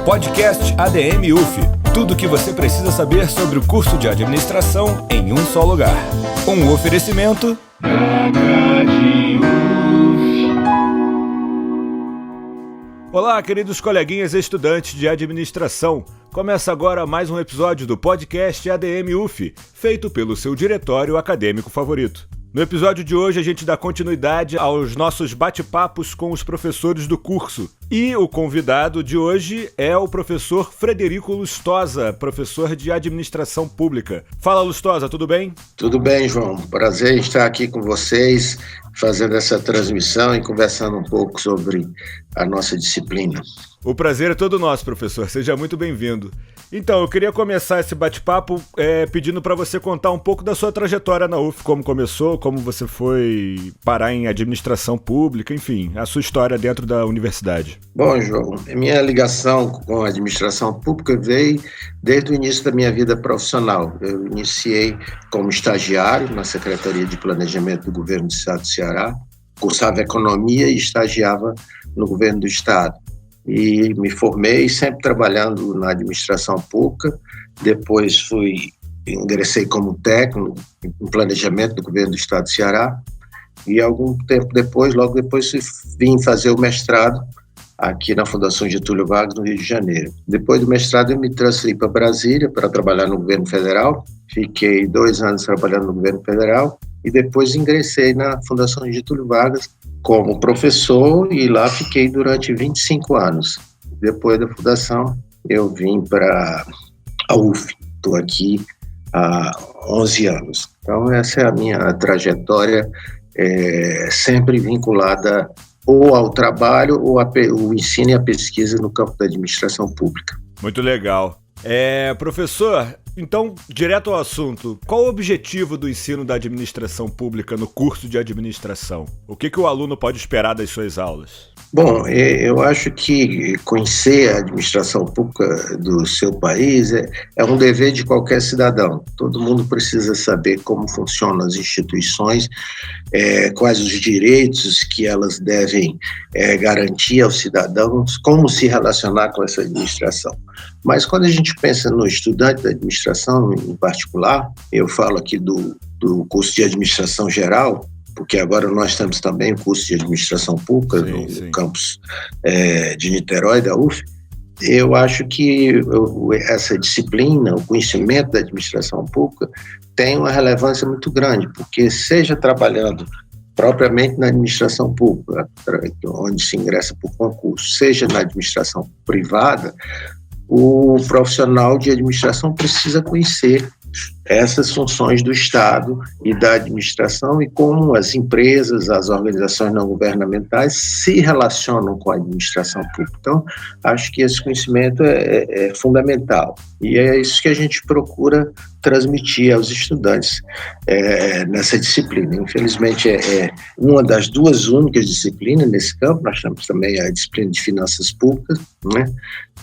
Podcast ADM UF. Tudo o que você precisa saber sobre o curso de administração em um só lugar. Um oferecimento... Olá, queridos coleguinhas e estudantes de administração. Começa agora mais um episódio do podcast ADM UF, feito pelo seu diretório acadêmico favorito. No episódio de hoje a gente dá continuidade aos nossos bate-papos com os professores do curso. E o convidado de hoje é o professor Frederico Lustosa, professor de Administração Pública. Fala, Lustosa, tudo bem? Tudo bem, João. Prazer estar aqui com vocês, fazendo essa transmissão e conversando um pouco sobre a nossa disciplina. O prazer é todo nosso, professor. Seja muito bem-vindo. Então, eu queria começar esse bate-papo pedindo para você contar um pouco da sua trajetória na UF, como começou, como você foi parar em administração pública, enfim, a sua história dentro da universidade. Bom, João, minha ligação com a administração pública veio desde o início da minha vida profissional. Eu iniciei como estagiário na Secretaria de Planejamento do Governo do Estado do Ceará, cursava Economia e estagiava no Governo do Estado. E me formei sempre trabalhando na administração pública, depois ingressei como técnico em planejamento do governo do estado do Ceará, e algum tempo depois, logo depois, vim fazer o mestrado aqui na Fundação Getúlio Vargas, no Rio de Janeiro. Depois do mestrado eu me transferi para Brasília para trabalhar no governo federal, fiquei 2 anos trabalhando no governo federal, e depois ingressei na Fundação Getúlio Vargas como professor, e lá fiquei durante 25 anos. Depois da fundação, eu vim para a UF, estou aqui há 11 anos. Então, essa é a minha trajetória, sempre vinculada ou ao trabalho, ou ao ensino e à pesquisa no campo da administração pública. Muito legal. Professor, então, direto ao assunto, qual o objetivo do ensino da administração pública no curso de administração? O que o aluno pode esperar das suas aulas? Bom, eu acho que conhecer a administração pública do seu país é um dever de qualquer cidadão. Todo mundo precisa saber como funcionam as instituições, quais os direitos que elas devem garantir aos cidadãos, como se relacionar com essa administração. Mas quando a gente pensa no estudante da administração em particular, eu falo aqui do curso de administração geral, porque agora nós temos também o curso de administração pública no campus de Niterói, da UF. Eu acho que essa disciplina, o conhecimento da administração pública, tem uma relevância muito grande, porque seja trabalhando propriamente na administração pública, onde se ingressa por concurso, seja na administração privada, o profissional de administração precisa conhecer essas funções do Estado e da administração e como as empresas, as organizações não governamentais se relacionam com a administração pública. Então, acho que esse conhecimento é fundamental e é isso que a gente procura transmitir aos estudantes nessa disciplina. Infelizmente, é uma das 2 únicas disciplinas nesse campo. Nós temos também a disciplina de finanças públicas, né?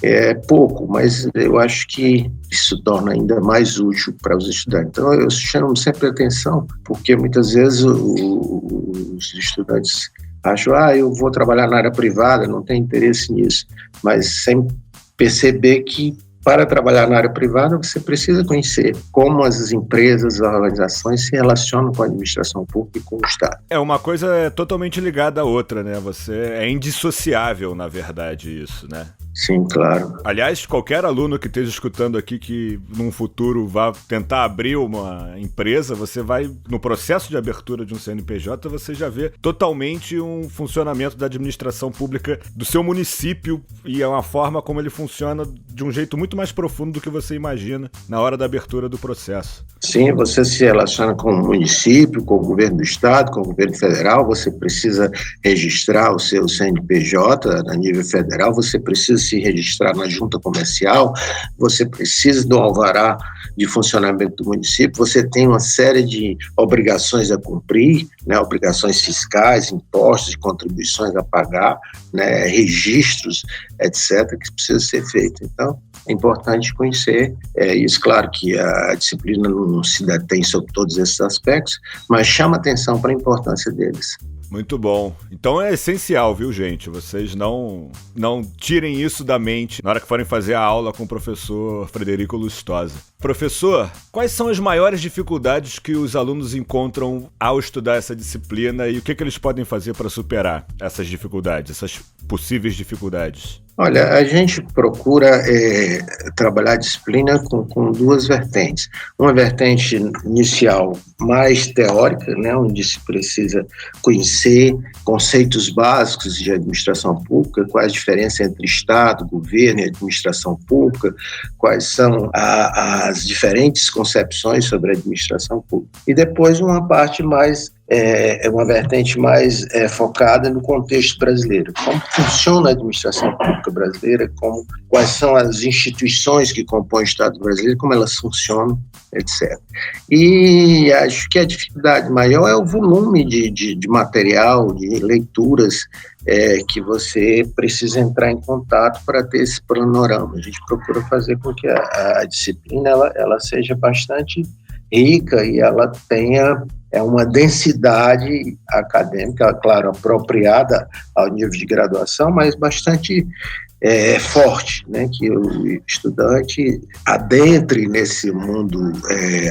É pouco, mas eu acho que isso torna ainda mais útil para os estudantes. Então, eu chamo sempre a atenção, porque muitas vezes os estudantes acham, eu vou trabalhar na área privada, não tenho interesse nisso, mas sem perceber que para trabalhar na área privada, você precisa conhecer como as empresas, as organizações se relacionam com a administração pública e com o Estado. Uma coisa é totalmente ligada à outra, né? É indissociável, na verdade, isso, né? Sim, claro. Aliás, qualquer aluno que esteja escutando aqui que num futuro vá tentar abrir uma empresa, você vai, no processo de abertura de um CNPJ, você já vê totalmente um funcionamento da administração pública do seu município e é uma forma como ele funciona de um jeito muito mais profundo do que você imagina na hora da abertura do processo. Sim, você se relaciona com o município, com o governo do estado, com o governo federal, você precisa registrar o seu CNPJ a nível federal, você precisa se registrar na junta comercial, você precisa do alvará de funcionamento do município, você tem uma série de obrigações a cumprir, né, obrigações fiscais, impostos e contribuições a pagar, né, registros, etc., que precisa ser feito. Então, é importante conhecer isso. Claro que a disciplina não se detém sobre todos esses aspectos, mas chama atenção para a importância deles. Muito bom. Então é essencial, viu, gente? Vocês não tirem isso da mente na hora que forem fazer a aula com o professor Frederico Lustosa. Professor, quais são as maiores dificuldades que os alunos encontram ao estudar essa disciplina e o que eles podem fazer para superar essas dificuldades, essas possíveis dificuldades? Olha, a gente procura trabalhar a disciplina com duas vertentes. Uma vertente inicial mais teórica, né, onde se precisa conhecer conceitos básicos de administração pública, qual a diferença entre Estado, governo e administração pública, quais são as diferentes concepções sobre a administração pública. E depois uma parte mais uma vertente mais focada no contexto brasileiro. Como funciona a administração pública brasileira, quais são as instituições que compõem o Estado brasileiro, como elas funcionam, etc. E acho que a dificuldade maior é o volume de material, de leituras que você precisa entrar em contato para ter esse panorama. A gente procura fazer com que a disciplina ela seja bastante rica e ela tenha uma densidade acadêmica, claro, apropriada ao nível de graduação, mas bastante forte, né? Que o estudante adentre nesse mundo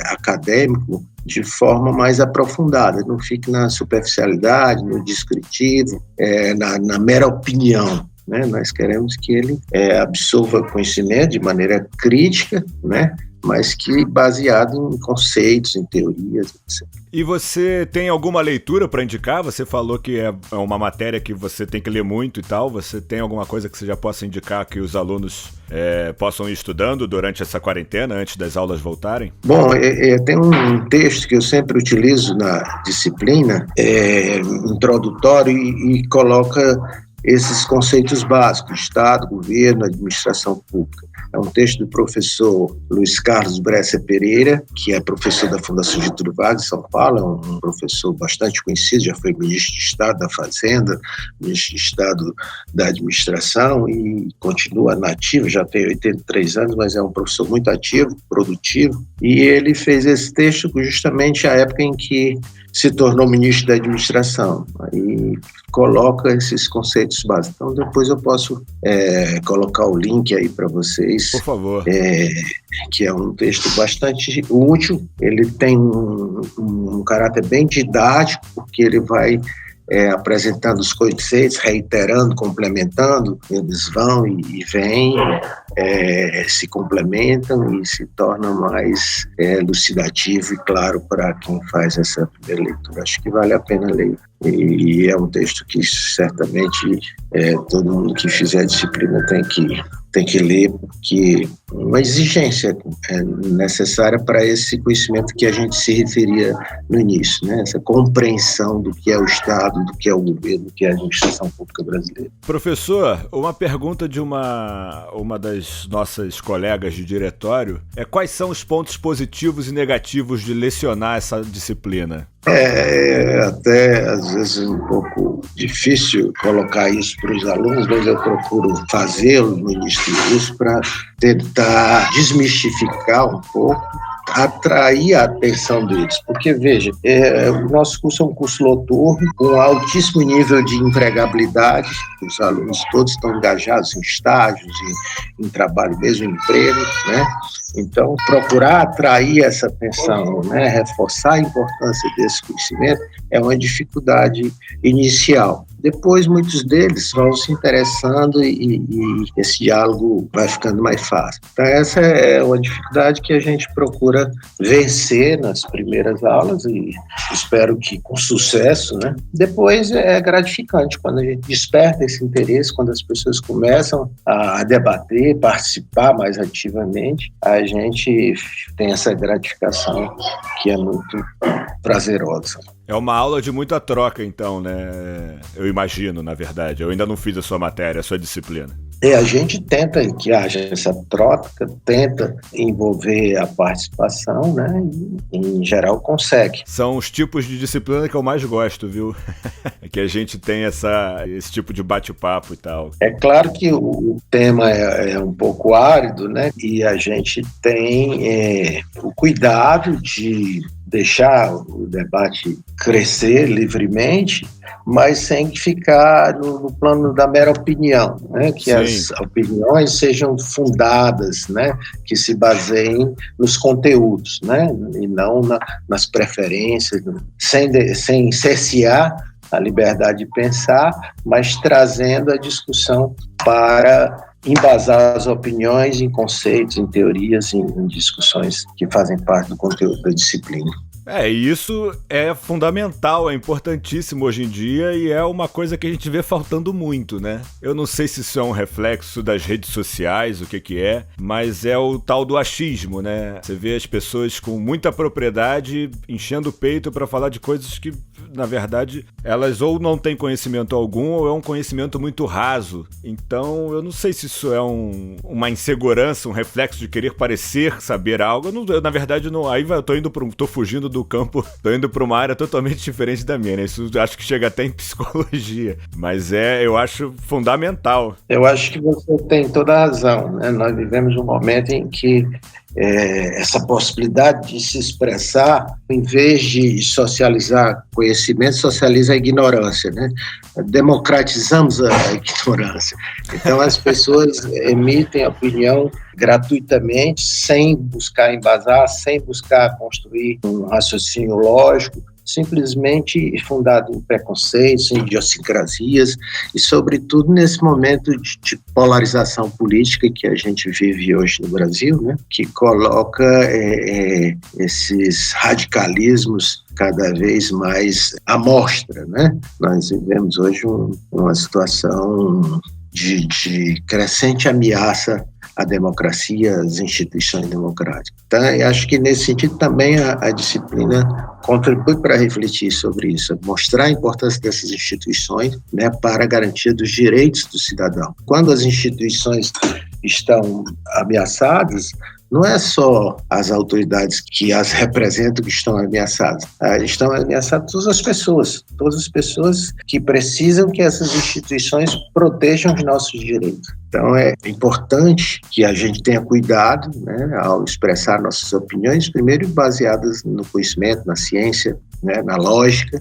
acadêmico de forma mais aprofundada, não fique na superficialidade, no descritivo, na mera opinião. Né? Nós queremos que ele absorva conhecimento de maneira crítica, né? Mas que baseado em conceitos, em teorias, etc. E você tem alguma leitura para indicar? Você falou que é uma matéria que você tem que ler muito e tal. Você tem alguma coisa que você já possa indicar que os alunos possam ir estudando durante essa quarentena, antes das aulas voltarem? Bom, tem um texto que eu sempre utilizo na disciplina, introdutório, e coloca esses conceitos básicos: Estado, governo, administração pública. É um texto do professor Luiz Carlos Brescia Pereira, que é professor da Fundação Getúlio Vargas de São Paulo, é um professor bastante conhecido, já foi ministro de Estado da Fazenda, ministro de Estado da Administração e continua nativo, já tem 83 anos, mas é um professor muito ativo, produtivo, e ele fez esse texto justamente à época em que se tornou ministro da Administração. Aí coloca esses conceitos básicos. Então, depois eu posso colocar o link aí para vocês. Por favor. Que é um texto bastante útil. Ele tem um caráter bem didático, porque ele vai apresentando os conceitos, reiterando, complementando. Eles vão e vêm, se complementam e se tornam mais elucidativo e claro para quem faz essa primeira leitura. Acho que vale a pena ler. E é um texto que certamente todo mundo que fizer disciplina tem que ler, porque uma exigência necessária para esse conhecimento que a gente se referia no início, né? Essa compreensão do que é o Estado, do que é o governo, do que é a administração pública brasileira. Professor, uma pergunta de uma das nossas colegas de diretório quais são os pontos positivos e negativos de lecionar essa disciplina? Até às vezes um pouco difícil colocar isso para os alunos, mas eu procuro fazê-lo no início do curso para tentar desmistificar um pouco, atrair a atenção deles, porque veja, o nosso curso é um curso noturno com altíssimo nível de empregabilidade, os alunos todos estão engajados em estágios, em trabalho mesmo, em emprego, né? Então, procurar atrair essa atenção, né? Reforçar a importância desse conhecimento é uma dificuldade inicial. Depois, muitos deles vão se interessando e esse diálogo vai ficando mais fácil. Então, essa é uma dificuldade que a gente procura vencer nas primeiras aulas e espero que com sucesso, né? Depois é gratificante quando a gente desperta esse interesse, quando as pessoas começam a debater, participar mais ativamente, a gente tem essa gratificação que é muito prazerosa. É uma aula de muita troca, então, né? Eu imagino, na verdade. Eu ainda não fiz a sua matéria, a sua disciplina. A gente tenta que haja essa troca, tenta envolver a participação, né? E, em geral, consegue. São os tipos de disciplina que eu mais gosto, viu? Que a gente tem esse tipo de bate-papo e tal. É claro que o tema é um pouco árido, né? E a gente tem o cuidado de deixar o debate crescer livremente, mas sem ficar no plano da mera opinião, né? Que as opiniões sejam fundadas, né? Que se baseiem nos conteúdos, né? E não nas preferências, sem cercear a liberdade de pensar, mas trazendo a discussão para embasar as opiniões em conceitos, em teorias, em discussões que fazem parte do conteúdo da disciplina. Isso é fundamental, é importantíssimo hoje em dia e é uma coisa que a gente vê faltando muito, né? Eu não sei se isso é um reflexo das redes sociais, o que é, mas é o tal do achismo, né? Você vê as pessoas com muita propriedade enchendo o peito para falar de coisas que, na verdade, elas ou não têm conhecimento algum ou é um conhecimento muito raso. Então, eu não sei se isso é uma insegurança, um reflexo de querer parecer saber algo. Eu, na verdade, não. Aí eu tô fugindo do campo, tô indo para uma área totalmente diferente da minha, né? Isso acho que chega até em psicologia, mas eu acho fundamental. Eu acho que você tem toda a razão, né? Nós vivemos um momento em que essa possibilidade de se expressar, em vez de socializar conhecimento, socializa a ignorância, né? Democratizamos a ignorância. Então as pessoas emitem opinião gratuitamente, sem buscar embasar, sem buscar construir um raciocínio lógico, simplesmente fundado em preconceitos, em idiosincrasias e, sobretudo, nesse momento de polarização política que a gente vive hoje no Brasil, né, que coloca esses radicalismos cada vez mais à mostra, né? Nós vivemos hoje uma situação de crescente ameaça à democracia, às instituições democráticas. Então, eu acho que nesse sentido também a disciplina contribui para refletir sobre isso, mostrar a importância dessas instituições, né, para a garantia dos direitos do cidadão. Quando as instituições estão ameaçadas, não é só as autoridades que as representam que estão ameaçadas. Estão ameaçadas todas as pessoas que precisam que essas instituições protejam os nossos direitos. Então é importante que a gente tenha cuidado, né, ao expressar nossas opiniões, primeiro baseadas no conhecimento, na ciência, né, na lógica,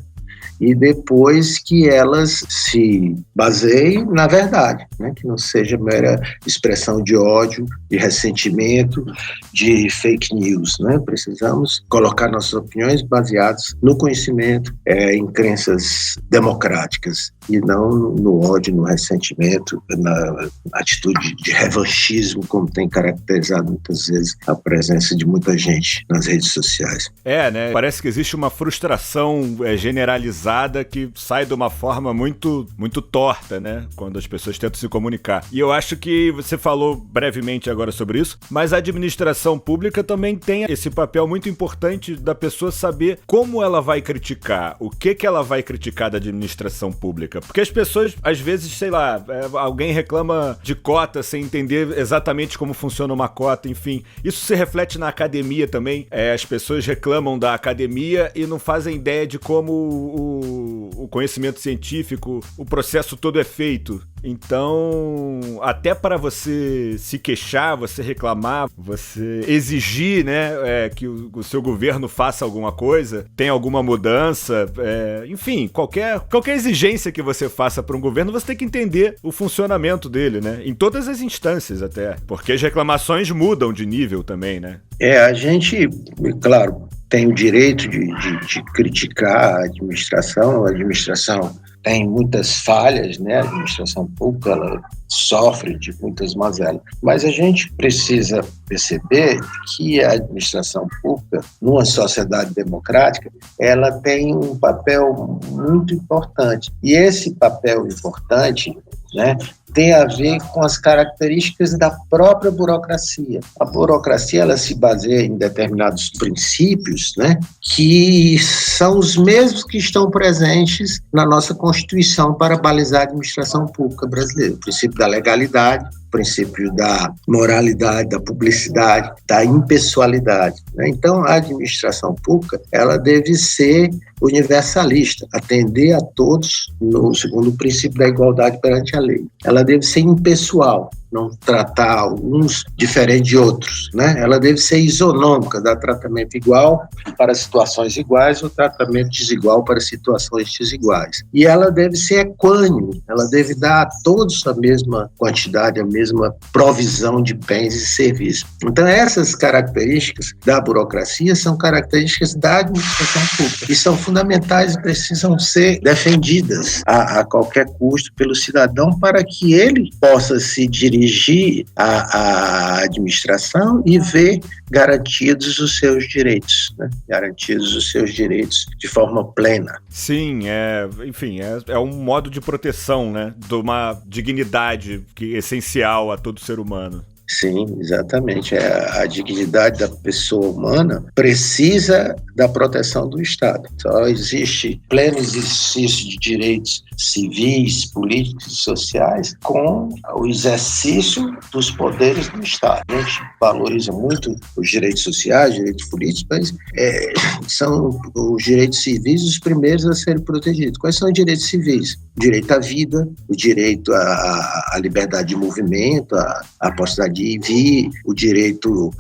e depois que elas se baseiem na verdade, né? Que não seja mera expressão de ódio, de ressentimento, de fake news, né? Precisamos colocar nossas opiniões baseadas no conhecimento, em crenças democráticas, e não no ódio, no ressentimento, na atitude de revanchismo, como tem caracterizado muitas vezes a presença de muita gente nas redes sociais. Né? Parece que existe uma frustração generalizada que sai de uma forma muito, muito torta, né? Quando as pessoas tentam se comunicar. E eu acho que você falou brevemente agora sobre isso, mas a administração pública também tem esse papel muito importante da pessoa saber como ela vai criticar, o que ela vai criticar da administração pública. Porque as pessoas, às vezes, sei lá, alguém reclama de cota sem entender exatamente como funciona uma cota, enfim. Isso se reflete na academia também. As pessoas reclamam da academia e não fazem ideia de como o conhecimento científico, o processo todo é feito. Então, até para você se queixar, você reclamar, você exigir, né, que o seu governo faça alguma coisa, tenha alguma mudança, enfim, qualquer exigência que você faça para um governo, você tem que entender o funcionamento dele, né, em todas as instâncias até, porque as reclamações mudam de nível também, né. A gente, claro, tem o direito de criticar a administração tem muitas falhas, né? A administração pública ela sofre de muitas mazelas, mas a gente precisa perceber que a administração pública, numa sociedade democrática, ela tem um papel muito importante. E esse papel importante, né, tem a ver com as características da própria burocracia. A burocracia ela se baseia em determinados princípios, né, que são os mesmos que estão presentes na nossa Constituição para balizar a administração pública brasileira. O princípio da legalidade, o princípio da moralidade, da publicidade, da impessoalidade, né? Então, a administração pública ela deve ser universalista, atender a todos segundo o princípio da igualdade perante a lei. Ela deve ser impessoal, não tratar alguns diferente de outros, né? Ela deve ser isonômica, dar tratamento igual para situações iguais ou tratamento desigual para situações desiguais. E ela deve ser equânime, ela deve dar a todos a mesma quantidade, a mesma provisão de bens e serviços. Então, essas características da burocracia são características da administração pública e são fundamentais e precisam ser defendidas a qualquer custo pelo cidadão para que ele possa se dirigir à administração e ver garantidos os seus direitos, né? Garantidos os seus direitos de forma plena. Sim, enfim, é um modo de proteção, né, de uma dignidade que é essencial a todo ser humano. Sim, exatamente. A dignidade da pessoa humana precisa da proteção do Estado. Só existe pleno exercício de direitos civis, políticos e sociais com o exercício dos poderes do Estado. A gente valoriza muito os direitos sociais, direitos políticos, mas são os direitos civis os primeiros a serem protegidos. Quais são os direitos civis? O direito à vida, o direito à liberdade de movimento, à possibilidade de ir e vir, o direito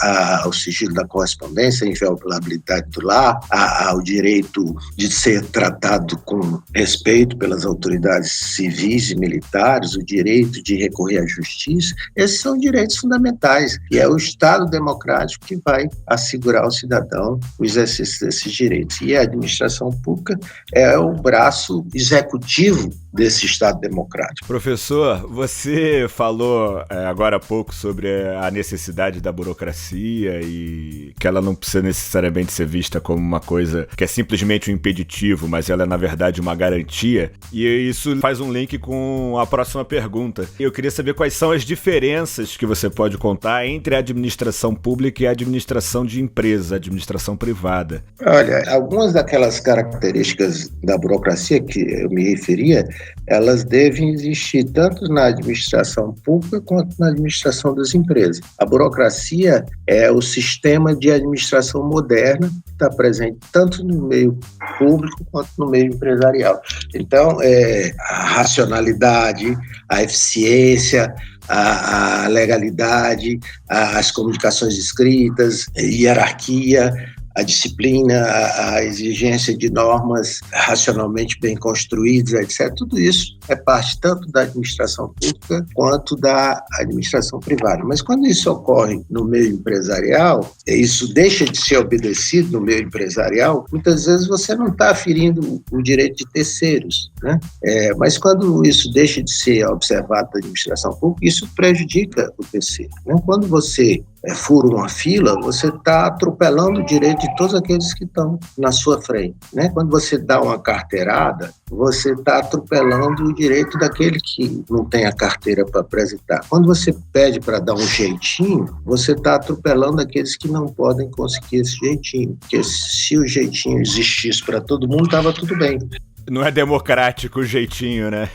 ao sigilo da correspondência, a inviolabilidade do lar, ao direito de ser tratado com respeito pelas autoridades civis e militares, o direito de recorrer à justiça. Esses são direitos fundamentais e é o Estado democrático que vai assegurar ao cidadão o exercício desses direitos. E a administração pública é o braço executivo desse Estado democrático. Professor, você falou agora há pouco sobre a necessidade da burocracia e que ela não precisa necessariamente ser vista como uma coisa que é simplesmente um impeditivo, mas ela é, na verdade, uma garantia. E isso faz um link com a próxima pergunta. Eu queria saber quais são as diferenças que você pode contar entre a administração pública e a administração de empresa, a administração privada. Olha, algumas daquelas características da burocracia que eu me referia, elas devem existir tanto na administração pública quanto na administração das empresas. A burocracia é o sistema de administração moderna que está presente tanto no meio público quanto no meio empresarial. Então, a racionalidade, a eficiência, a legalidade, as comunicações escritas, hierarquia, a disciplina, a exigência de normas racionalmente bem construídas, etc. Tudo isso é parte tanto da administração pública quanto da administração privada. Mas quando isso ocorre no meio empresarial, isso deixa de ser obedecido no meio empresarial, muitas vezes você não está ferindo o direito de terceiros, né? Mas quando isso deixa de ser observado da administração pública, isso prejudica o terceiro, né? Quando você fura uma fila, você está atropelando o direito de todos aqueles que estão na sua frente, né? Quando você dá uma carteirada, você está atropelando o direito daquele que não tem a carteira para apresentar. Quando você pede para dar um jeitinho, você está atropelando aqueles que não podem conseguir esse jeitinho. Porque se o jeitinho existisse para todo mundo, estava tudo bem. Não é democrático o jeitinho, né?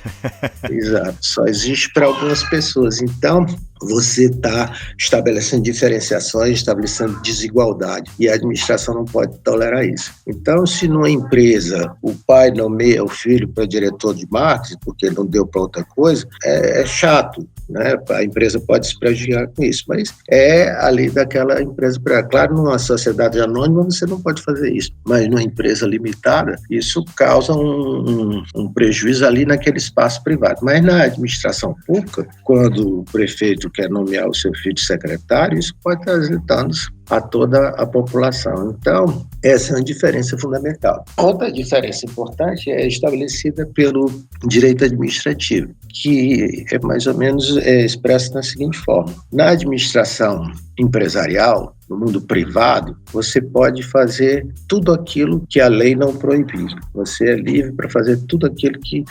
Exato, só existe para algumas pessoas. Então, você está estabelecendo diferenciações, estabelecendo desigualdade. E a administração não pode tolerar isso. Então, se numa empresa o pai nomeia o filho para diretor de marketing, porque não deu para outra coisa, é chato, né? A empresa pode se prejudicar com isso, mas é a lei daquela empresa. Claro, numa sociedade anônima você não pode fazer isso, mas numa empresa limitada, isso causa um prejuízo ali naquele espaço privado. Mas na administração pública, quando o prefeito quer nomear o seu filho de secretário, isso pode trazer danos a toda a população. Então, essa é uma diferença fundamental. Outra diferença importante é estabelecida pelo direito administrativo, que é mais ou menos expresso da seguinte forma. Na administração empresarial, no mundo privado, você pode fazer tudo aquilo que a lei não proibir. Você é livre para fazer tudo aquilo que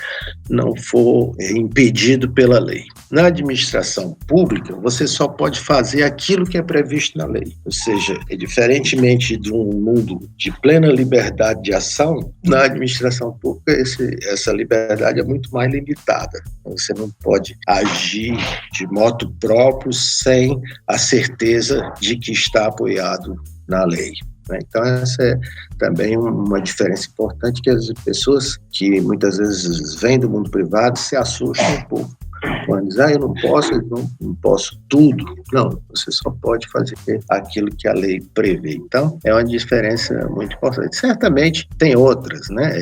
não for impedido pela lei. Na administração pública, você só pode fazer aquilo que é previsto na lei. Ou seja, diferentemente de um mundo de plena liberdade de ação, na administração pública essa liberdade é muito mais limitada. Você não pode agir de modo próprio sem a certeza de que está apoiado na lei. Então, essa é também uma diferença importante que as pessoas que muitas vezes vêm do mundo privado se assustam um pouco Quando diz, eu não posso tudo. Não, você só pode fazer aquilo que a lei prevê. Então, é uma diferença muito importante. Certamente tem outras, né?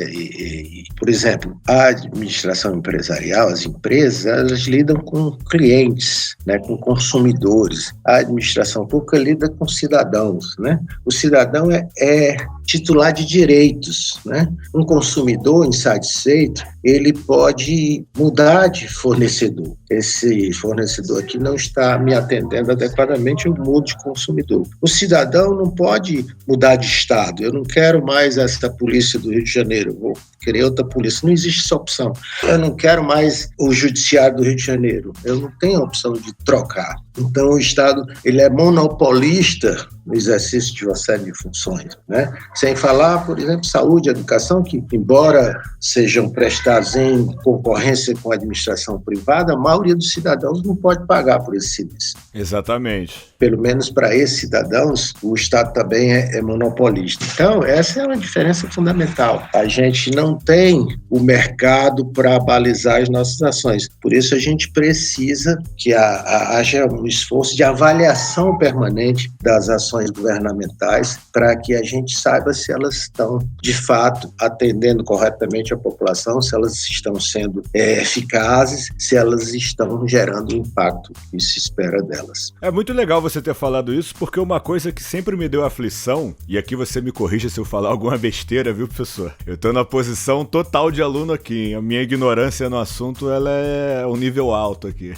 Por exemplo, a administração empresarial, as empresas, elas lidam com clientes, né? Com consumidores. A administração pública lida com cidadãos, né? O cidadão é titular de direitos, né? Um consumidor insatisfeito, ele pode mudar de fornecedor. Esse fornecedor aqui não está me atendendo adequadamente, eu mudo de consumidor. O cidadão não pode mudar de estado. Eu não quero mais essa polícia do Rio de Janeiro, eu vou querer outra polícia. Não existe essa opção. Eu não quero mais o judiciário do Rio de Janeiro. Eu não tenho a opção de trocar. Então, o Estado ele é monopolista no exercício de uma série de funções, né? Sem falar, por exemplo, saúde e educação, que, embora sejam prestados em concorrência com a administração privada, a maioria dos cidadãos não pode pagar por esse serviço. Exatamente. Pelo menos para esses cidadãos, o Estado também é monopolista. Então, essa é uma diferença fundamental. A gente não tem o mercado para balizar as nossas ações. Por isso, a gente precisa que haja um esforço de avaliação permanente das ações governamentais para que a gente saiba se elas estão, de fato, atendendo corretamente a população, se elas estão sendo eficazes, se elas estão gerando o impacto que se espera delas. É muito legal você ter falado isso, porque uma coisa que sempre me deu aflição, e aqui você me corrija se eu falar alguma besteira, viu, professor? Eu tô na posição total de aluno aqui, a minha ignorância no assunto, ela é um nível alto aqui.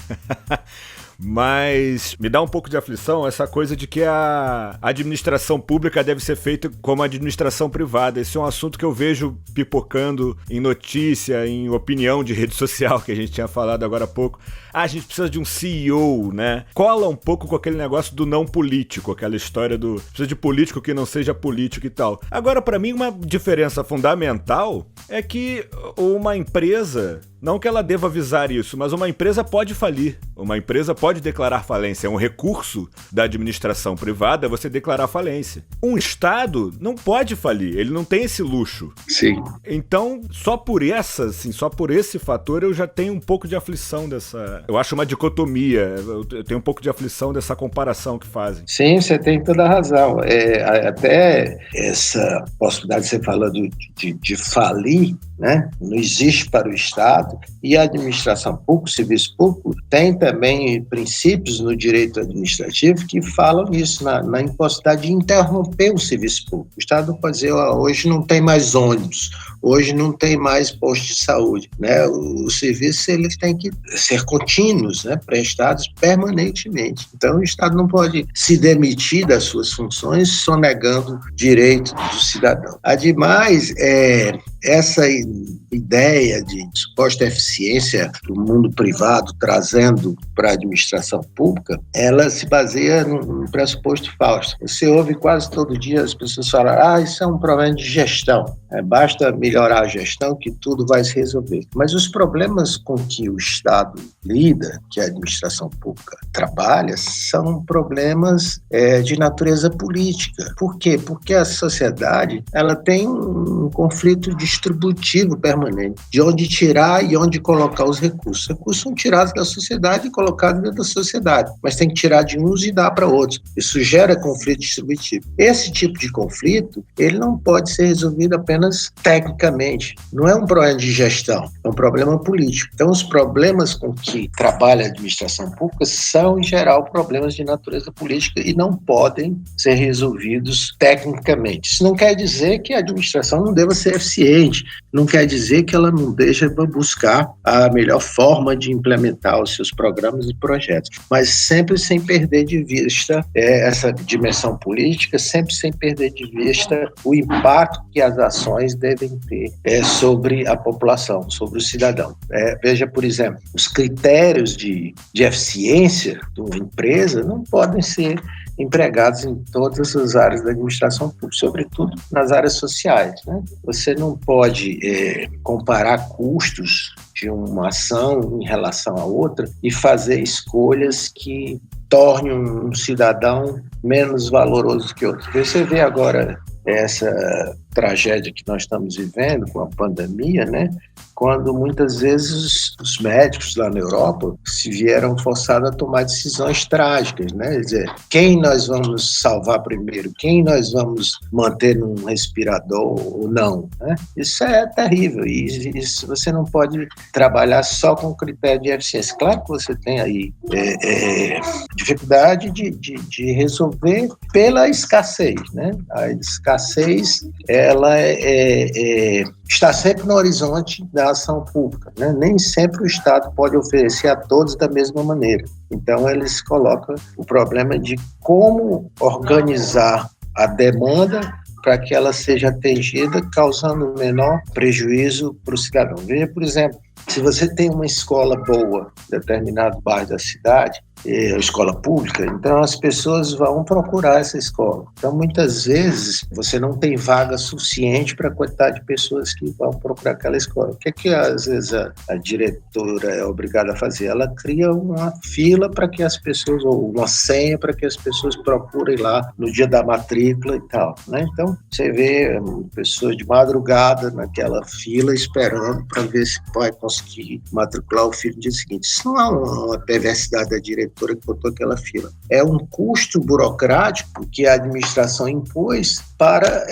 Mas me dá um pouco de aflição essa coisa de que a administração pública deve ser feita como a administração privada. Esse é um assunto que eu vejo pipocando em notícia, em opinião de rede social, que a gente tinha falado agora há pouco. A gente precisa de um CEO, né? Cola um pouco com aquele negócio do não político, aquela história do precisa de político que não seja político e tal. Agora, para mim, uma diferença fundamental é que uma empresa, não que ela deva visar isso, mas uma empresa pode falir. Uma empresa pode declarar falência. É um recurso da administração privada você declarar falência. Um Estado não pode falir, ele não tem esse luxo. Sim. Então, só por esse fator, eu já tenho um pouco de aflição dessa... Eu acho uma dicotomia, eu tenho um pouco de aflição dessa comparação que fazem. Sim, você tem toda a razão. Até essa possibilidade de você falando de falir, né? Não existe para o Estado, e a administração pública, o serviço público, tem também princípios no direito administrativo que falam nisso, na impossibilidade de interromper o serviço público. O Estado pode dizer, hoje não tem mais ônibus, hoje não tem mais posto de saúde, né? Os serviços eles têm que ser contínuos, né? Prestados permanentemente. Então, o Estado não pode se demitir das suas funções sonegando direito do cidadão. Ademais, essa ideia de suposta eficiência do mundo privado trazendo para a administração pública, ela se baseia num pressuposto falso. Você ouve quase todo dia as pessoas falarem, isso é um problema de gestão, basta melhorar a gestão que tudo vai se resolver. Mas os problemas com que o Estado lida, que a administração pública trabalha, são problemas de natureza política. Por quê? Porque a sociedade ela tem um conflito distributivo permanente, de onde tirar e onde colocar os recursos. Os recursos são tirados da sociedade e colocados dentro da sociedade, mas tem que tirar de uns e dar para outros. Isso gera conflito distributivo. Esse tipo de conflito, ele não pode ser resolvido apenas tecnicamente. Não é um problema de gestão, é um problema político. Então, os problemas com que trabalha a administração pública são, em geral, problemas de natureza política e não podem ser resolvidos tecnicamente. Isso não quer dizer que a administração não deva ser eficiente, não quer dizer que ela não deixa buscar a melhor forma de implementar os seus programas e projetos, mas sempre sem perder de vista essa dimensão política, sempre sem perder de vista o impacto que as ações devem ter sobre a população, sobre o cidadão. Veja, por exemplo, os critérios de eficiência de uma empresa não podem ser empregados em todas as áreas da administração pública, sobretudo nas áreas sociais, né? Você não pode comparar custos de uma ação em relação à outra e fazer escolhas que tornem um cidadão menos valoroso que outro. Você vê agora essa tragédia que nós estamos vivendo com a pandemia, né? Quando muitas vezes os médicos lá na Europa se vieram forçados a tomar decisões trágicas, né? Quer dizer, quem nós vamos salvar primeiro? Quem nós vamos manter num respirador ou não? Né? Isso é terrível e isso você não pode trabalhar só com critério de eficiência. Claro que você tem aí dificuldade de resolver pela escassez, né? A escassez, ela está sempre no horizonte da ação pública, né? Nem sempre o Estado pode oferecer a todos da mesma maneira. Então, eles colocam o problema de como organizar a demanda para que ela seja atendida, causando menor prejuízo para o cidadão. Veja, por exemplo, se você tem uma escola boa em determinado bairro da cidade, escola pública, então as pessoas vão procurar essa escola. Então, muitas vezes, você não tem vaga suficiente para a quantidade de pessoas que vão procurar aquela escola. O que às vezes, a diretora é obrigada a fazer? Ela cria uma fila para que as pessoas, ou uma senha para que as pessoas procurem lá no dia da matrícula e tal, né? Então, você vê pessoas de madrugada naquela fila esperando para ver se vai conseguir matricular o filho no dia seguinte. Isso não é uma perversidade da diretora que botou aquela fila. É um custo burocrático que a administração impôs para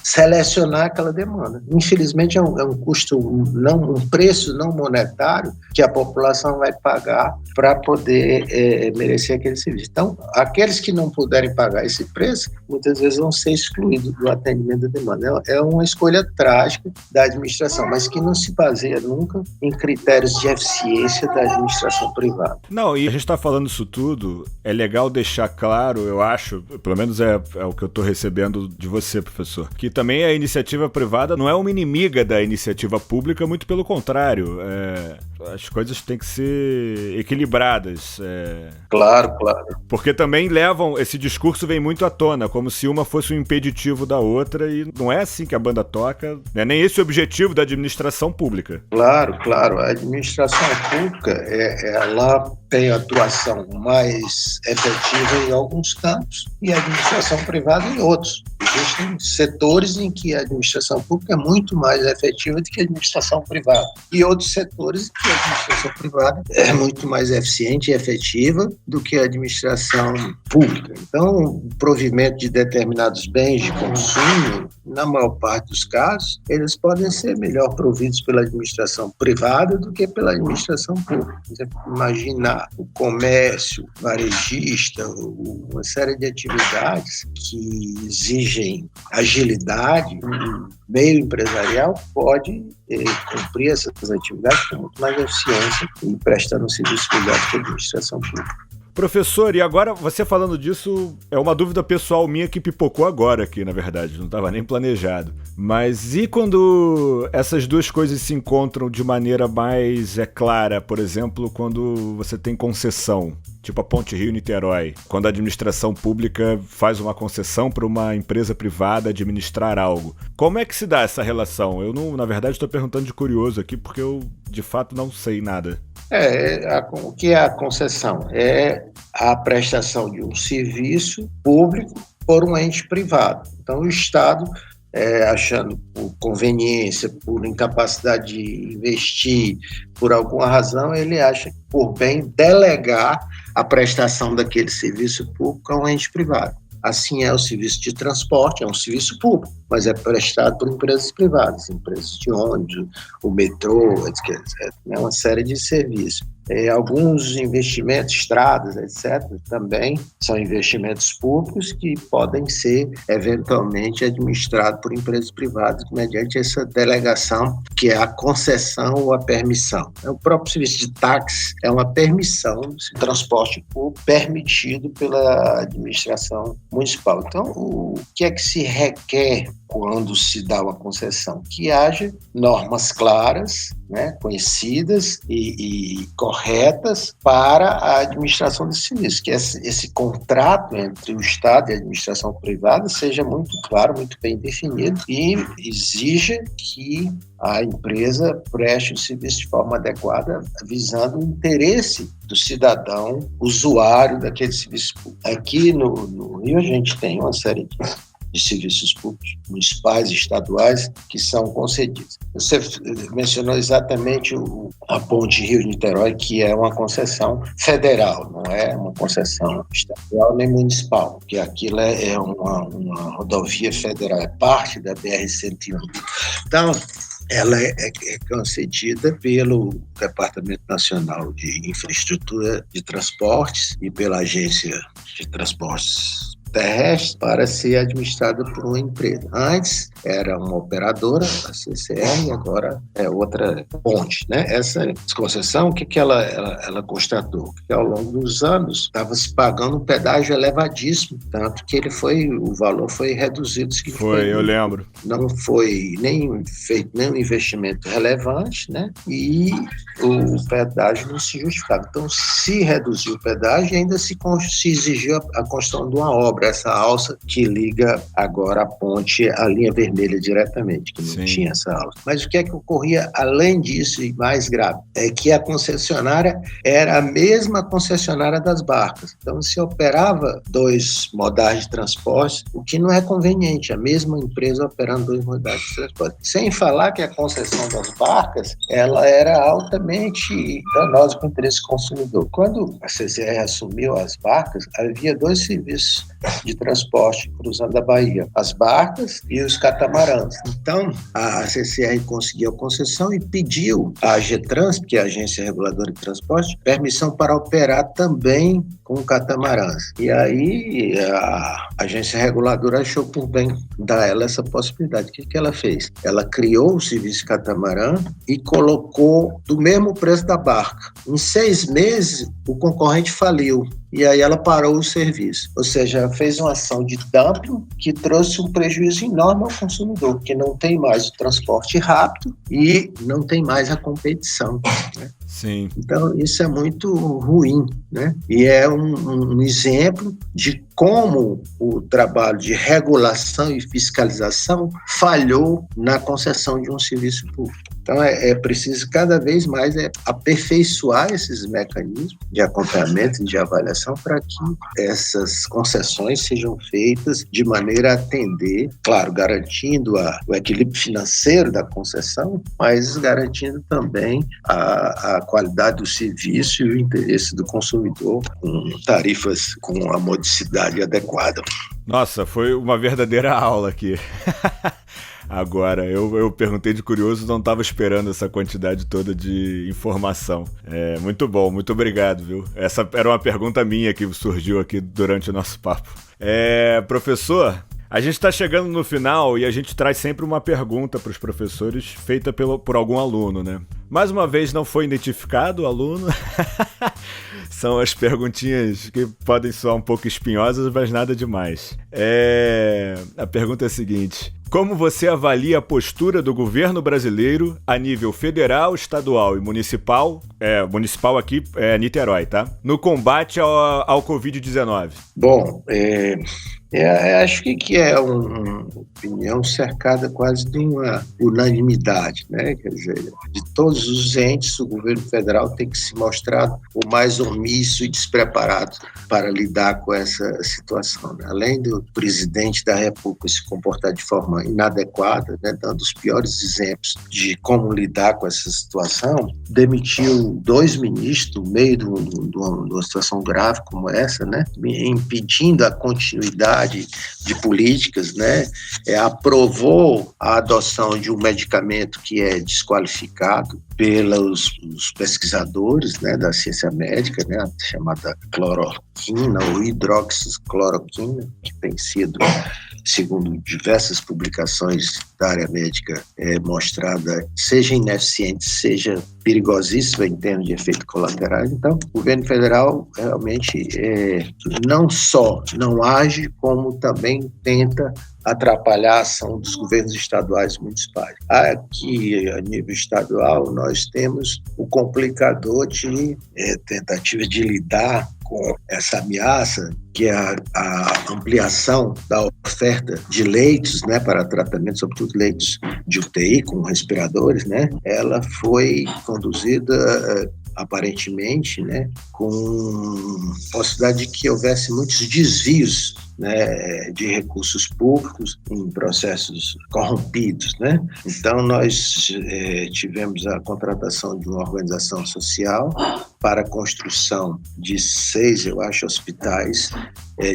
selecionar aquela demanda. Infelizmente, é um custo, um preço não monetário que a população vai pagar para poder merecer aquele serviço. Então, aqueles que não puderem pagar esse preço, muitas vezes vão ser excluídos do atendimento da demanda. É uma escolha trágica da administração, mas que não se baseia nunca em critérios de eficiência da administração privada. Não, e a gente está falando isso tudo, é legal deixar claro, eu acho, pelo menos é o que eu estou recebendo de você, professor, que também a iniciativa privada não é uma inimiga da iniciativa pública, muito pelo contrário. As coisas têm que ser equilibradas. Claro. Porque também esse discurso vem muito à tona, como se uma fosse um impeditivo da outra, e não é assim que a banda toca, não é nem esse o objetivo da administração pública. Claro. A administração pública, ela tem atuação mais efetiva em alguns campos e a administração privada em outros. Existem setores em que a administração pública é muito mais efetiva do que a administração privada e outros setores em que a administração privada é muito mais eficiente e efetiva do que a administração pública. Então, o provimento de determinados bens de consumo, na maior parte dos casos, eles podem ser melhor providos pela administração privada do que pela administração pública. Por exemplo, imaginar o comércio varejista, uma série de atividades que exigem agilidade, o meio empresarial pode cumprir essas atividades com muito mais eficiência e prestando um serviço melhor que a administração pública. Professor, e agora, você falando disso, é uma dúvida pessoal minha que pipocou agora aqui, na verdade, não estava nem planejado. Mas e quando essas duas coisas se encontram de maneira mais clara? Por exemplo, quando você tem concessão, tipo a Ponte Rio-Niterói, quando a administração pública faz uma concessão para uma empresa privada administrar algo. Como é que se dá essa relação? Eu, não, na verdade, estou perguntando de curioso aqui, porque eu, de fato, não sei nada. O que é a concessão? É a prestação de um serviço público por um ente privado. Então, o Estado, achando por conveniência, por incapacidade de investir, por alguma razão, ele acha por bem delegar a prestação daquele serviço público a um ente privado. Assim é o serviço de transporte, é um serviço público, mas é prestado por empresas privadas, empresas de ônibus, o metrô, etc. É uma série de serviços. Alguns investimentos, estradas, etc., também são investimentos públicos que podem ser, eventualmente, administrados por empresas privadas mediante essa delegação, que é a concessão ou a permissão. O próprio serviço de táxi é uma permissão de transporte público permitido pela administração municipal. Então, o que é que se requer quando se dá uma concessão? Que haja normas claras, conhecidas e corretas para a administração desse serviço, que esse contrato entre o Estado e a administração privada seja muito claro, muito bem definido e exija que a empresa preste o serviço de forma adequada, visando o interesse do cidadão usuário daquele serviço público. Aqui no Rio a gente tem uma série de serviços públicos municipais e estaduais que são concedidos. Você mencionou exatamente a Ponte Rio-Niterói, que é uma concessão federal, não é uma concessão estadual nem municipal, porque aquilo é uma rodovia federal, é parte da BR-101. Então, ela é concedida pelo Departamento Nacional de Infraestrutura de Transportes e pela Agência de Transportes Terrestres para ser administrada por uma empresa. Antes era uma operadora, a CCR, e agora é outra ponte, né? Essa concessão, o que ela constatou? Que ao longo dos anos estava se pagando um pedágio elevadíssimo, tanto que o valor foi reduzido. Eu lembro. Não foi nem feito nenhum investimento relevante, né? E o pedágio não se justificava. Então, se reduziu o pedágio e ainda se exigiu a construção de uma obra, essa alça que liga agora a ponte à linha vermelha diretamente, que não tinha essa alça. Mas o que é que ocorria além disso e mais grave? É que a concessionária era a mesma concessionária das barcas. Então, se operava 2 modais de transporte, o que não é conveniente, a mesma empresa operando 2 modais de transporte. Sem falar que a concessão das barcas, ela era altamente danosa para o interesse do consumidor. Quando a CCR assumiu as barcas, havia 2 serviços de transporte cruzando a Bahia, as barcas e os catamarãs. Então, a CCR conseguiu a concessão e pediu à AGETRANS, que é a Agência Reguladora de Transporte, permissão para operar também com catamarãs. E aí a Agência Reguladora achou por bem dar a ela essa possibilidade. O que ela fez? Ela criou o serviço catamarã e colocou do mesmo preço da barca. Em 6 meses, o concorrente faliu. E aí ela parou o serviço. Ou seja, fez uma ação de dumping que trouxe um prejuízo enorme ao consumidor, porque não tem mais o transporte rápido e não tem mais a competição, né? Sim. Então, isso é muito ruim, né? E é um exemplo de como o trabalho de regulação e fiscalização falhou na concessão de um serviço público. Então, é preciso cada vez mais aperfeiçoar esses mecanismos de acompanhamento e de avaliação para que essas concessões sejam feitas de maneira a atender, claro, garantindo o equilíbrio financeiro da concessão, mas garantindo também a qualidade do serviço e o interesse do consumidor com tarifas com a modicidade adequada. Nossa, foi uma verdadeira aula aqui. Agora, eu perguntei de curioso, não estava esperando essa quantidade toda de informação. Muito bom, muito obrigado, viu? Essa era uma pergunta minha que surgiu aqui durante o nosso papo. Professor, a gente está chegando no final e a gente traz sempre uma pergunta para os professores feita por algum aluno, né? Mais uma vez não foi identificado o aluno. São as perguntinhas que podem soar um pouco espinhosas, mas nada demais. A pergunta é a seguinte: como você avalia a postura do governo brasileiro a nível federal, estadual e municipal? Municipal aqui é Niterói, tá? No combate ao Covid-19. Bom, acho que é uma opinião cercada quase de uma unanimidade, né? Quer dizer, de todos os entes, o governo federal tem que se mostrar o mais omisso e despreparado para lidar com essa situação, né? Além do presidente da República se comportar de forma inadequada, né, dando os piores exemplos de como lidar com essa situação, demitiu 2 ministros no meio de uma situação grave como essa, né, impedindo a continuidade de políticas, né, aprovou a adoção de um medicamento que é desqualificado pelos pesquisadores, né, da ciência médica, né, chamada cloroquina ou hidroxicloroquina, que tem sido, segundo diversas publicações da área médica, mostrada, seja ineficiente, seja perigosíssima em termos de efeitos colaterais. Então, o governo federal realmente não só não age, como também tenta atrapalhar a ação dos governos estaduais e municipais. Aqui, a nível estadual, nós temos o complicador de tentativa de lidar com essa ameaça, que é a ampliação da oferta de leitos, né, para tratamento, sobretudo leitos de UTI com respiradores, né, ela foi conduzida aparentemente, né, com possibilidade de que houvesse muitos desvios, né, de recursos públicos em processos corrompidos, né? Então, nós tivemos a contratação de uma organização social para a construção de 6, eu acho, hospitais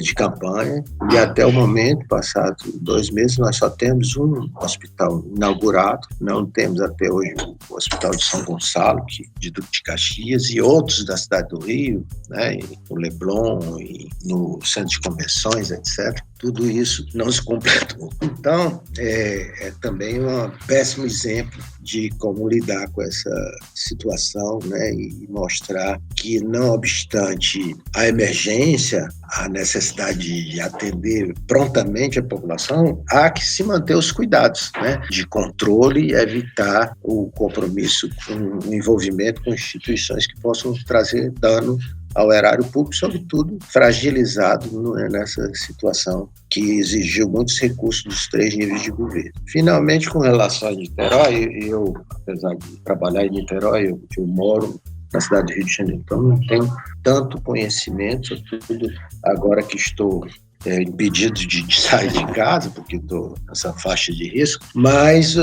de campanha, e até o momento, passado 2 meses, nós só temos um hospital inaugurado, não temos até hoje o Hospital de São Gonçalo, de Duque de Caxias, e outros da cidade do Rio, né, no Leblon, e no Centro de Convenções, etc. Tudo isso não se completou. Então, é também um péssimo exemplo de como lidar com essa situação, né, e mostrar que, não obstante a emergência, a necessidade de atender prontamente a população, há que se manter os cuidados, né, de controle e evitar o compromisso com o envolvimento com instituições que possam trazer dano ao erário público, sobretudo fragilizado nessa situação que exigiu muitos recursos dos 3 níveis de governo. Finalmente, com relação a Niterói, eu, apesar de trabalhar em Niterói, eu moro na cidade do Rio de Janeiro, então não tenho tanto conhecimento, sobretudo agora que estou impedido de sair de casa, porque estou nessa faixa de risco, mas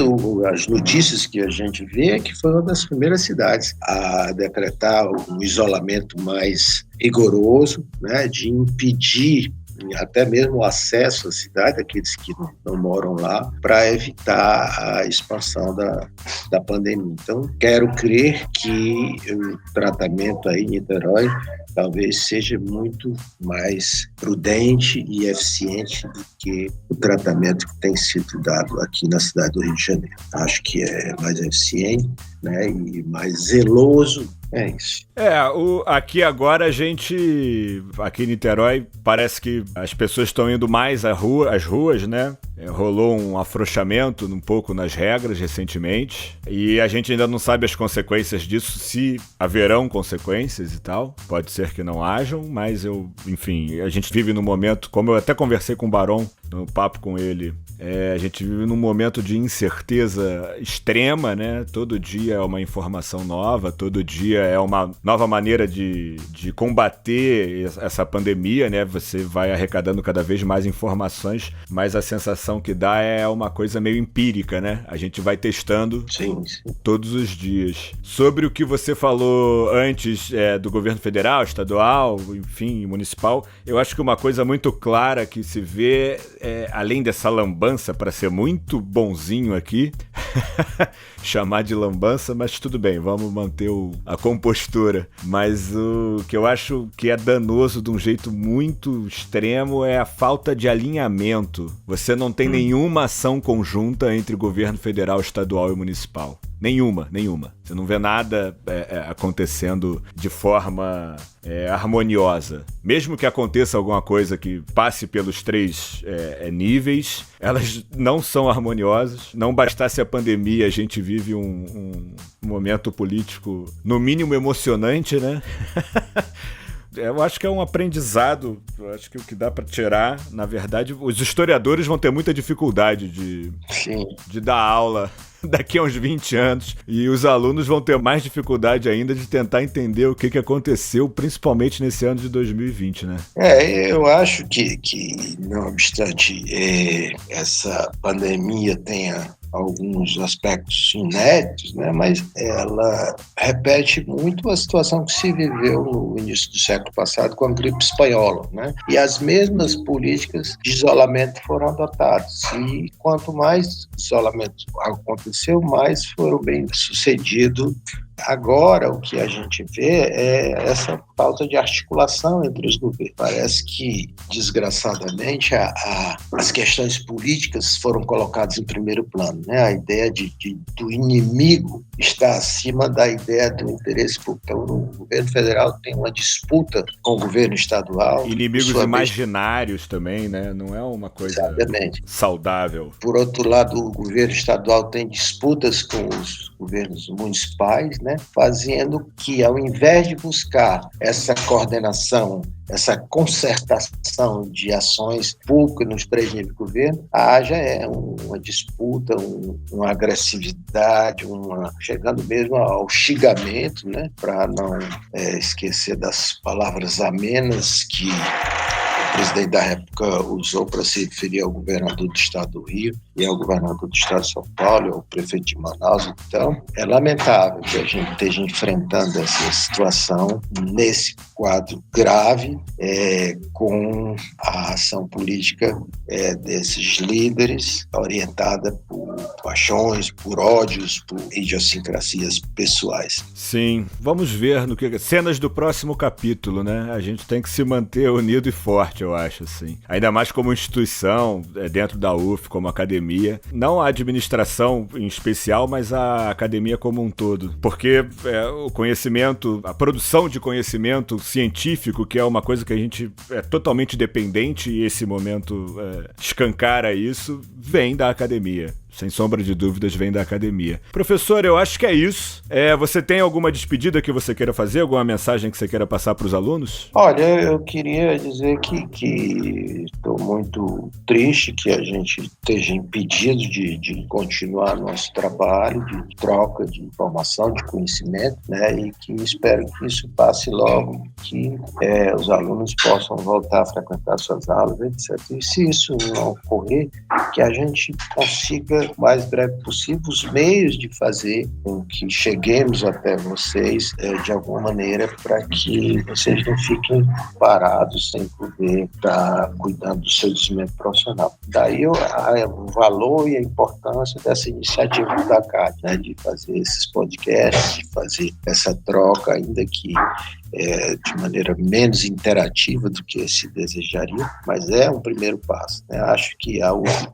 as notícias que a gente vê é que foi uma das primeiras cidades a decretar um isolamento mais rigoroso, né, de impedir até mesmo o acesso à cidade, aqueles que não moram lá, para evitar a expansão da pandemia. Então, quero crer que o tratamento aí em Niterói talvez seja muito mais prudente e eficiente do que o tratamento que tem sido dado aqui na cidade do Rio de Janeiro. Acho que é mais eficiente, né, e mais zeloso. É isso. Aqui agora aqui em Niterói, parece que as pessoas estão indo mais às ruas, né? Rolou um afrouxamento um pouco nas regras recentemente, e a gente ainda não sabe as consequências disso, se haverão consequências e tal. Pode ser que não hajam, mas enfim, a gente vive num momento, como eu até conversei com o Barão, no papo com ele, a gente vive num momento de incerteza extrema, né? Todo dia é uma informação nova, todo dia é uma nova maneira de combater essa pandemia, né? Você vai arrecadando cada vez mais informações, mas a sensação que dá é uma coisa meio empírica, né? A gente vai testando todos os dias. Sobre o que você falou antes do governo federal, estadual, enfim, municipal, eu acho que uma coisa muito clara que se vê, além dessa lambança, para ser muito bonzinho aqui, chamar de lambança, mas tudo bem, vamos manter a compostura. Mas o que eu acho que é danoso de um jeito muito extremo é a falta de alinhamento. Você não tem nenhuma ação conjunta entre governo federal, estadual e municipal. Nenhuma. Você não vê nada acontecendo de forma harmoniosa. Mesmo que aconteça alguma coisa que passe pelos 3 níveis, elas não são harmoniosas. Não bastasse a pandemia, a gente vive um momento político, no mínimo, emocionante, né? Eu acho que é um aprendizado, eu acho que o que dá para tirar, na verdade, os historiadores vão ter muita dificuldade de dar aula daqui a uns 20 anos, e os alunos vão ter mais dificuldade ainda de tentar entender o que aconteceu, principalmente nesse ano de 2020, né? Eu acho que não obstante essa pandemia tenha alguns aspectos inéditos, né, mas ela repete muito a situação que se viveu no início do século passado com a gripe espanhola, né? E as mesmas políticas de isolamento foram adotadas. E quanto mais isolamento aconteceu, mais foram bem sucedidos. Agora, o que a gente vê é essa falta de articulação entre os governos. Parece que, desgraçadamente, as questões políticas foram colocadas em primeiro plano, né? A ideia do inimigo está acima da ideia do interesse público. Então, o governo federal tem uma disputa com o governo estadual. Inimigos imaginários também, né? Não é uma coisa saudável. Por outro lado, o governo estadual tem disputas com os governos municipais, né? Fazendo que, ao invés de buscar essa coordenação, essa concertação de ações públicas nos 3 níveis de governo, haja uma disputa, uma agressividade, chegando mesmo ao xingamento, né, para não esquecer das palavras amenas que o presidente da República usou para se referir ao governador do estado do Rio e ao governador do estado de São Paulo, ao prefeito de Manaus. Então, é lamentável que a gente esteja enfrentando essa situação nesse quadro grave, com a ação política desses líderes, orientada por paixões, por ódios, por idiosincrasias pessoais. Sim, vamos ver cenas do próximo capítulo, né? A gente tem que se manter unido e forte, eu acho, assim. Ainda mais como instituição, dentro da UF, como academia. Não a administração em especial, mas a academia como um todo. Porque o conhecimento, a produção de conhecimento científico, que é uma coisa que a gente é totalmente dependente, e esse momento escancara isso, vem da academia. Sem sombra de dúvidas, vem da academia. Professor, eu acho que é isso. Você tem alguma despedida que você queira fazer? Alguma mensagem que você queira passar para os alunos? Olha, eu queria dizer que estou muito triste que a gente esteja impedido de continuar nosso trabalho de troca de informação, de conhecimento, né? E que espero que isso passe logo, que os alunos possam voltar a frequentar suas aulas, etc. E se isso não ocorrer, que a gente consiga o mais breve possível os meios de fazer com que cheguemos até vocês de alguma maneira, para que vocês não fiquem parados sem poder estar cuidando do seu desenvolvimento profissional. Daí o valor e a importância dessa iniciativa da CAD, né, de fazer esses podcasts, de fazer essa troca, ainda que de maneira menos interativa do que se desejaria, mas é um primeiro passo, né? Acho que há,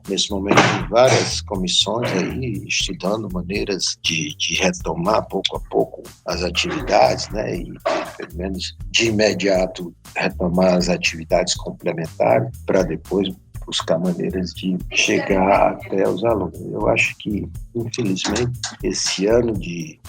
nesse momento, várias comissões aí estudando maneiras de retomar pouco a pouco as atividades, né? E pelo menos de imediato retomar as atividades complementares para depois buscar maneiras de chegar até os alunos. Eu acho que, infelizmente, esse ano de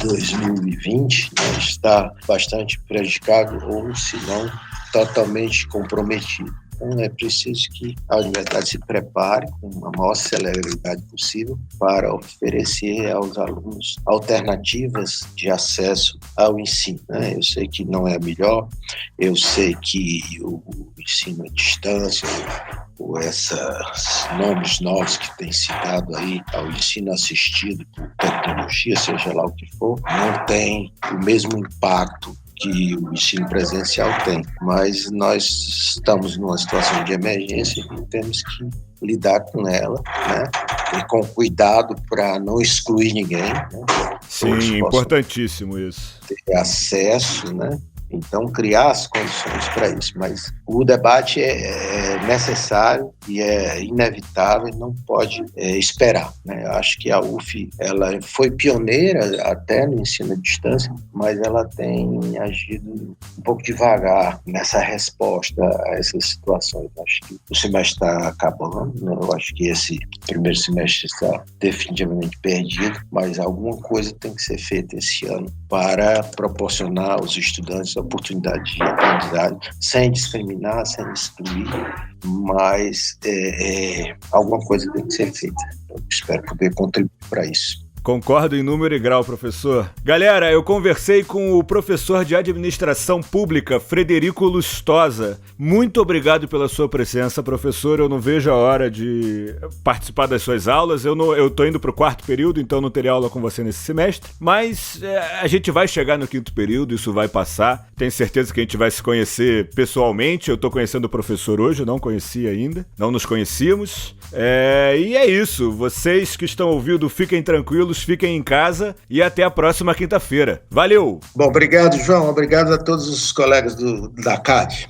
2020 está bastante prejudicado, ou se não totalmente comprometido. Então é preciso que a universidade se prepare com a maior celeridade possível para oferecer aos alunos alternativas de acesso ao ensino, né? Eu sei que não é melhor, eu sei que o ensino à distância, ou esses nomes novos que têm se dado aí ao ensino assistido por tecnologia, seja lá o que for, não tem o mesmo impacto que o ensino presencial tem, mas nós estamos numa situação de emergência e temos que lidar com ela, né? E com cuidado para não excluir ninguém, né? Sim, importantíssimo isso. Ter acesso, né? Então, criar as condições para isso. Mas o debate é necessário e é inevitável, não pode esperar, né? Eu acho que a UF ela foi pioneira até no ensino à distância, mas ela tem agido um pouco devagar nessa resposta a essas situações. Acho que o semestre está acabando, né? Eu acho que esse primeiro semestre está definitivamente perdido, mas alguma coisa tem que ser feita esse ano para proporcionar aos estudantes a oportunidade de aprendizagem, sem discriminar, sem excluir, mas alguma coisa tem que ser feita. Eu espero poder contribuir para isso. Concordo em número e grau, professor. Galera, eu conversei com o professor de Administração Pública, Frederico Lustosa. Muito obrigado pela sua presença, professor. Eu não vejo a hora de participar das suas aulas. Eu tô indo pro 4º período, então não terei aula com você nesse semestre. Mas a gente vai chegar no 5º período, isso vai passar. Tenho certeza que a gente vai se conhecer pessoalmente. Eu tô conhecendo o professor hoje, eu não conhecia ainda. Não nos conhecíamos. E é isso. Vocês que estão ouvindo, fiquem tranquilos. Fiquem em casa e até a próxima quinta-feira. Valeu! Bom, obrigado, João. Obrigado a todos os colegas da CAD.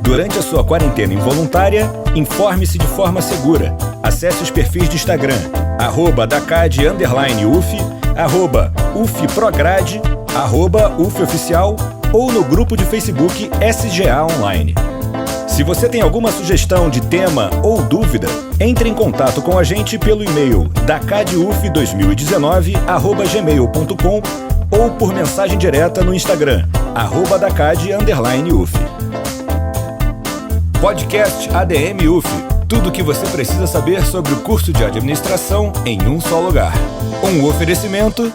Durante a sua quarentena involuntária, informe-se de forma segura. Acesse os perfis de Instagram, @dacad_UF, @UFPrograde, @UFOficial ou no grupo de Facebook SGA Online. Se você tem alguma sugestão de tema ou dúvida, entre em contato com a gente pelo e-mail dacaduf2019@gmail.com ou por mensagem direta no Instagram, @dacad_UF. Podcast ADM UF. Tudo o que você precisa saber sobre o curso de administração em um só lugar. Um oferecimento.